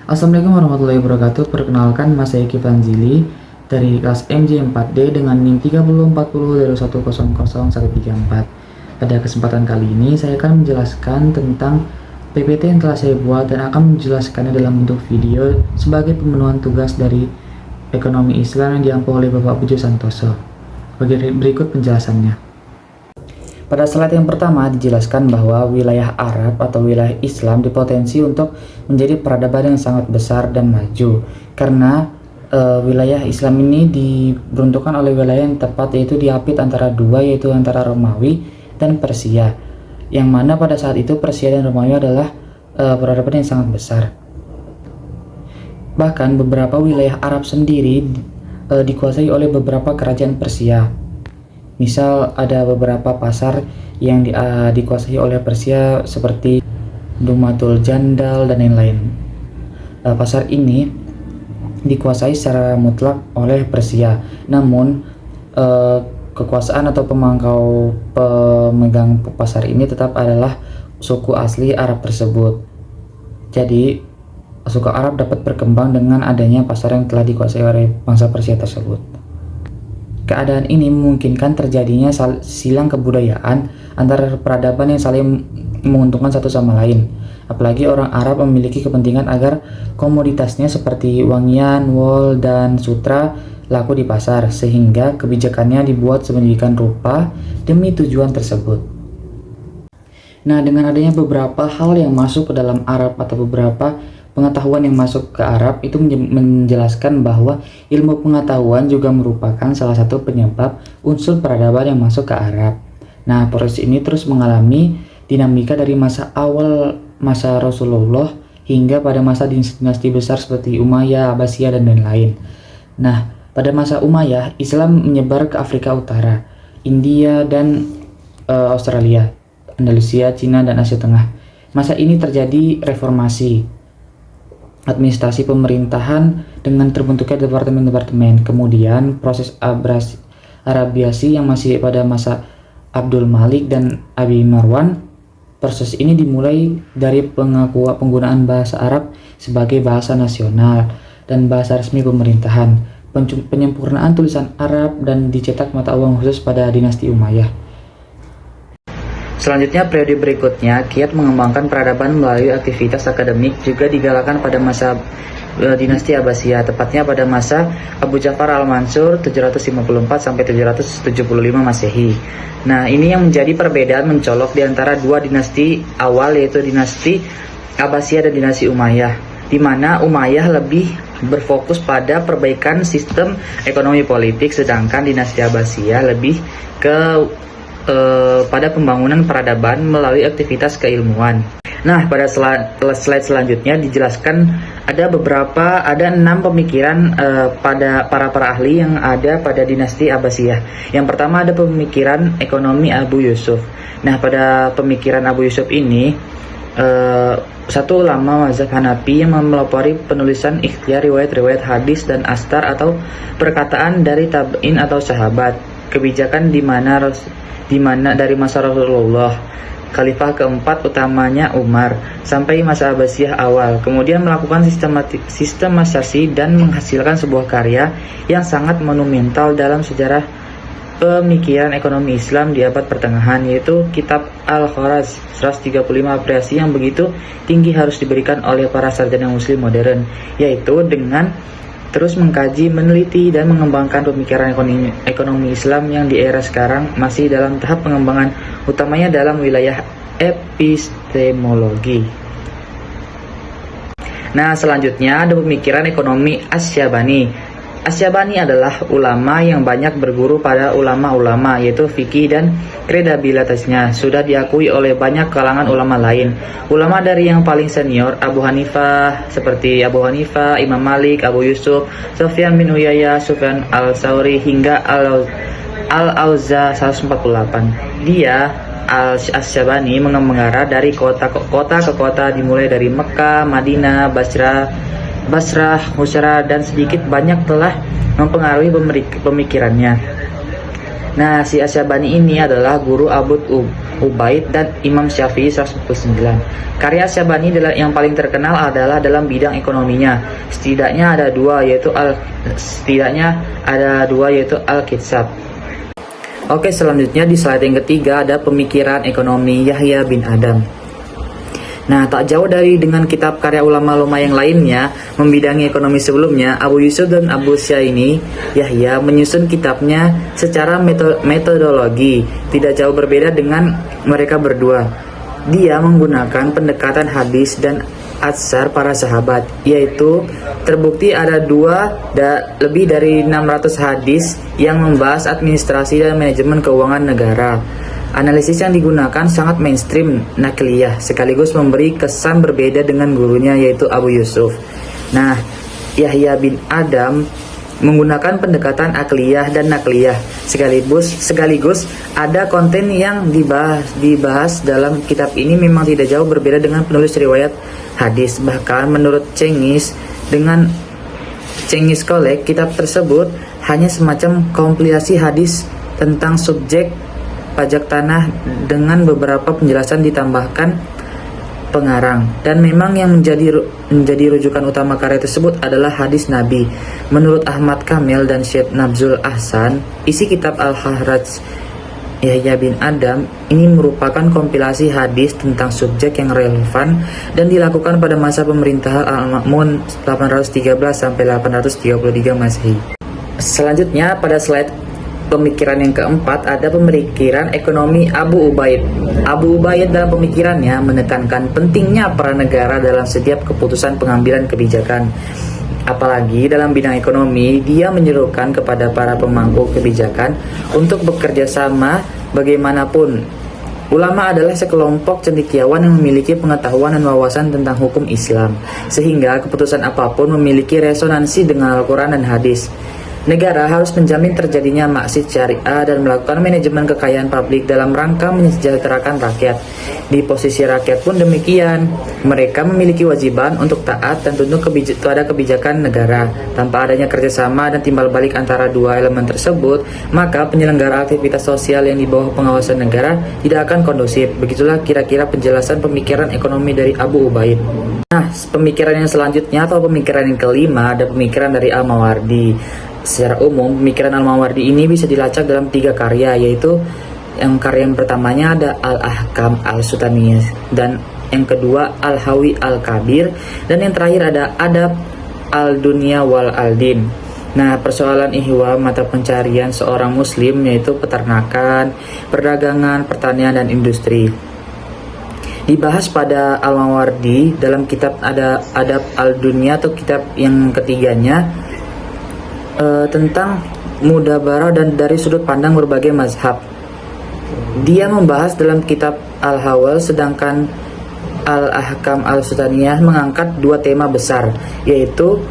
Assalamualaikum warahmatullahi wabarakatuh. Perkenalkan, Mas Eki Fanzili dari kelas MJ4D dengan NIM 304001000134. Pada kesempatan kali ini saya akan menjelaskan tentang PPT yang telah saya buat dan akan menjelaskannya dalam bentuk video sebagai pemenuhan tugas dari ekonomi Islam yang diampu oleh Bapak Pujo Santoso. Berikut penjelasannya. Pada slide yang pertama dijelaskan bahwa wilayah Arab atau wilayah Islam dipotensi untuk menjadi peradaban yang sangat besar dan maju karena wilayah Islam ini diperuntukkan oleh wilayah yang tepat, yaitu diapit antara dua, yaitu antara Romawi dan Persia, yang mana pada saat itu Persia dan Romawi adalah peradaban yang sangat besar. Bahkan beberapa wilayah Arab sendiri dikuasai oleh beberapa kerajaan Persia. Misal ada beberapa pasar yang dikuasai oleh Persia seperti Dumatul Jandal dan lain-lain. Pasar ini dikuasai secara mutlak oleh Persia. Namun kekuasaan atau pemegang pasar ini tetap adalah suku asli Arab tersebut. Jadi suku Arab dapat berkembang dengan adanya pasar yang telah dikuasai oleh bangsa Persia tersebut. Keadaan ini memungkinkan terjadinya silang kebudayaan antara peradaban yang saling menguntungkan satu sama lain. Apalagi orang Arab memiliki kepentingan agar komoditasnya seperti wangian, wol, dan sutra laku di pasar, sehingga kebijakannya dibuat sedemikian rupa demi tujuan tersebut. Nah, dengan adanya beberapa hal yang masuk ke dalam Arab atau beberapa pengetahuan yang masuk ke Arab itu menjelaskan bahwa ilmu pengetahuan juga merupakan salah satu penyebab unsur peradaban yang masuk ke Arab. Nah, proses ini terus mengalami dinamika dari masa awal masa Rasulullah hingga pada masa dinasti besar seperti Umayyah, Abbasiyah, dan lain-lain. Nah, pada masa Umayyah, Islam menyebar ke Afrika Utara, India, dan Australia, Andalusia, Cina, dan Asia Tengah. Masa ini terjadi reformasi administrasi pemerintahan dengan terbentuknya departemen-departemen. Kemudian proses Arabiasi yang masih pada masa Abdul Malik dan Abi Marwan. Proses ini dimulai dari penggunaan bahasa Arab sebagai bahasa nasional dan bahasa resmi pemerintahan, penyempurnaan tulisan Arab, dan dicetak mata uang khusus pada dinasti Umayyah. Selanjutnya, periode berikutnya, kiat mengembangkan peradaban melalui aktivitas akademik juga digalakkan pada masa dinasti Abbasiyah, tepatnya pada masa Abu Ja'far al-Mansur 754 sampai 775 Masehi. Nah, ini yang menjadi perbedaan mencolok di antara dua dinasti awal, yaitu dinasti Abbasiyah dan dinasti Umayyah, di mana Umayyah lebih berfokus pada perbaikan sistem ekonomi politik, sedangkan dinasti Abbasiyah lebih pada pembangunan peradaban melalui aktivitas keilmuan. Nah, pada slide selanjutnya dijelaskan ada 6 pemikiran pada para ahli yang ada pada dinasti Abbasiyah. Yang pertama ada pemikiran ekonomi Abu Yusuf. Nah, pada pemikiran Abu Yusuf ini satu ulama mazhab Hanafi yang melopori penulisan ikhtiar riwayat-riwayat hadis dan astar atau perkataan dari tabi'in atau sahabat. Kebijakan di mana dari masa Rasulullah, Khalifah keempat utamanya Umar, sampai masa Abbasiyah awal, kemudian melakukan sistematisasi dan menghasilkan sebuah karya yang sangat monumental dalam sejarah pemikiran ekonomi Islam di abad pertengahan, yaitu Kitab Al-Kharaz. 135 apresiasi yang begitu tinggi harus diberikan oleh para sarjana muslim modern, yaitu dengan terus mengkaji, meneliti, dan mengembangkan pemikiran ekonomi Islam yang di era sekarang masih dalam tahap pengembangan, utamanya dalam wilayah epistemologi. Nah, selanjutnya ada pemikiran ekonomi Asyabani. Asyabani adalah ulama yang banyak berguru pada ulama-ulama, yaitu fikih dan kredibilitasnya sudah diakui oleh banyak kalangan ulama lain. Ulama dari yang paling senior Abu Hanifah, seperti Abu Hanifah, Imam Malik, Abu Yusuf, Sufyan bin Uyayyah, Sufyan al-Tsauri, hingga Al-Auza 148. Dia Asyabani mengarah dari kota ke kota, dimulai dari Mekah, Madinah, Basrah, Husra, dan sedikit banyak telah mempengaruhi pemikirannya. Nah, si Asyabani ini adalah guru Ubaid, dan Imam Syafi'i 149. Karya Syabani yang paling terkenal adalah dalam bidang ekonominya. Setidaknya ada dua yaitu Al-Kitab. Oke, selanjutnya di slide yang ketiga ada pemikiran ekonomi Yahya bin Adam. Nah, tak jauh dengan kitab karya ulama-ulama yang lainnya membidangi ekonomi sebelumnya, Abu Yusuf dan Abu Syaini Yahya menyusun kitabnya secara metodologi tidak jauh berbeda dengan mereka berdua. Dia menggunakan pendekatan hadis dan atsar para sahabat, yaitu terbukti ada lebih dari 600 hadis yang membahas administrasi dan manajemen keuangan negara. Analisis yang digunakan sangat mainstream nakliyah, sekaligus memberi kesan berbeda dengan gurunya yaitu Abu Yusuf. Nah, Yahya bin Adam menggunakan pendekatan akliyah dan nakliyah, sekaligus ada konten yang dibahas dalam kitab ini memang tidak jauh berbeda dengan penulis riwayat hadis. Bahkan menurut Cengiz Kolek, kitab tersebut hanya semacam kompilasi hadis tentang subjek pajak tanah dengan beberapa penjelasan ditambahkan pengarang. Dan memang yang menjadi rujukan utama karya tersebut adalah hadis Nabi. Menurut Ahmad Kamil dan Syed Nabzul Ahsan, isi kitab Al-Haraj Yahya bin Adam ini merupakan kompilasi hadis tentang subjek yang relevan dan dilakukan pada masa pemerintahan Al-Ma'mun 813 sampai 833 Masehi. Selanjutnya pada slide pemikiran yang keempat ada pemikiran ekonomi Abu Ubaid. Abu Ubaid dalam pemikirannya menekankan pentingnya peran negara dalam setiap keputusan pengambilan kebijakan. Apalagi dalam bidang ekonomi, dia menyerukan kepada para pemangku kebijakan untuk bekerja sama bagaimanapun. Ulama adalah sekelompok cendekiawan yang memiliki pengetahuan dan wawasan tentang hukum Islam, sehingga keputusan apapun memiliki resonansi dengan Al-Quran dan hadis. Negara harus menjamin terjadinya maksud syariah dan melakukan manajemen kekayaan publik dalam rangka mensejahterakan rakyat. Di posisi rakyat pun demikian, mereka memiliki kewajiban untuk taat dan tunduk pada kebijakan negara. Tanpa adanya kerjasama dan timbal balik antara dua elemen tersebut, maka penyelenggara aktivitas sosial yang di bawah pengawasan negara tidak akan kondusif. Begitulah kira-kira penjelasan pemikiran ekonomi dari Abu Ubaid. Nah, pemikiran yang selanjutnya atau pemikiran yang kelima ada pemikiran dari Al-Mawardi. Secara umum, pemikiran Al-Mawardi ini bisa dilacak dalam 3 karya, yaitu karya yang pertamanya ada Al-Ahkam Al-Sutaniyah, dan yang kedua Al-Hawi Al-Kabir, dan yang terakhir ada Adab Al-Dunya Wal Al-Din. Nah, persoalan ihwa mata pencarian seorang muslim yaitu peternakan, perdagangan, pertanian, dan industri dibahas pada Al-Mawardi dalam kitab ada Adab Al-Dunya atau kitab yang ketiganya tentang mudabarah dan dari sudut pandang berbagai mazhab. Dia membahas dalam kitab Al-Hawal, sedangkan Al-Ahkam Al-Sutaniyah mengangkat 2 tema besar, yaitu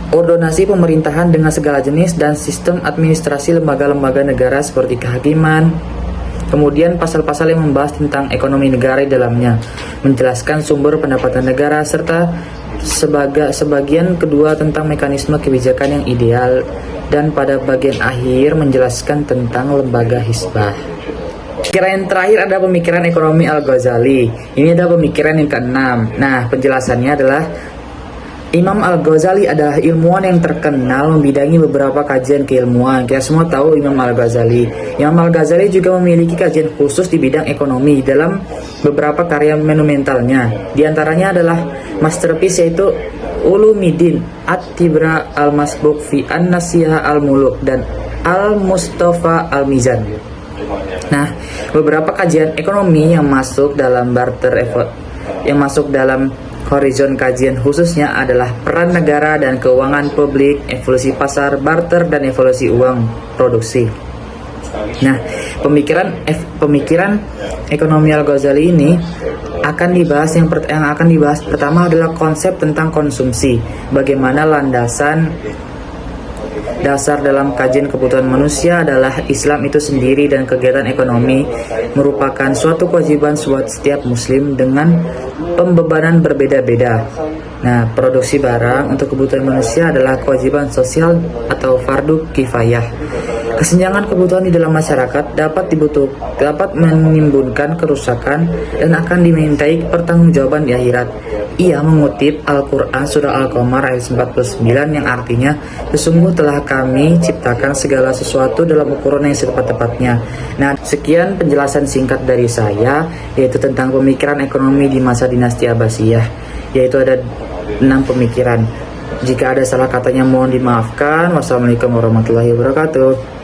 ordonasi pemerintahan dengan segala jenis dan sistem administrasi lembaga-lembaga negara seperti kehakiman. Kemudian pasal-pasal yang membahas tentang ekonomi negara di dalamnya, menjelaskan sumber pendapatan negara, serta sebagian kedua tentang mekanisme kebijakan yang ideal, dan pada bagian akhir menjelaskan tentang lembaga hisbah. Pemikiran yang terakhir ada pemikiran ekonomi Al-Ghazali. Ini ada pemikiran yang keenam. Nah, penjelasannya adalah Imam Al-Ghazali adalah ilmuwan yang terkenal membidangi beberapa kajian keilmuan. Kita semua tahu Imam Al-Ghazali. Imam Al-Ghazali juga memiliki kajian khusus di bidang ekonomi dalam beberapa karya monumentalnya. Di antaranya adalah masterpiece yaitu Ulumuddin At-Tibra Al-Masbuk fi An-Nasihah Al-Muluk dan Al-Mustafa Al-Mizan. Nah, beberapa kajian ekonomi yang masuk dalam horizon kajian khususnya adalah peran negara dan keuangan publik, evolusi pasar, barter, dan evolusi uang produksi. Nah, pemikiran ekonomi Al-Ghazali ini akan dibahas yang akan dibahas pertama adalah konsep tentang konsumsi. Bagaimana landasan dasar dalam kajian kebutuhan manusia adalah Islam itu sendiri, dan kegiatan ekonomi merupakan suatu kewajiban buat setiap muslim dengan pembebanan berbeda-beda. Nah, produksi barang untuk kebutuhan manusia adalah kewajiban sosial atau fardu kifayah. Kesenjangan kebutuhan di dalam masyarakat dapat menimbulkan kerusakan dan akan dimintai pertanggungjawaban di akhirat. Ia mengutip Al-Quran Surah Al-Qamar ayat 49 yang artinya, sesungguh telah kami ciptakan segala sesuatu dalam ukuran yang setepat-tepatnya. Nah, sekian penjelasan singkat dari saya, yaitu tentang pemikiran ekonomi di masa dinasti Abbasiyah, yaitu ada 6 pemikiran. Jika ada salah katanya mohon dimaafkan. Wassalamualaikum warahmatullahi wabarakatuh.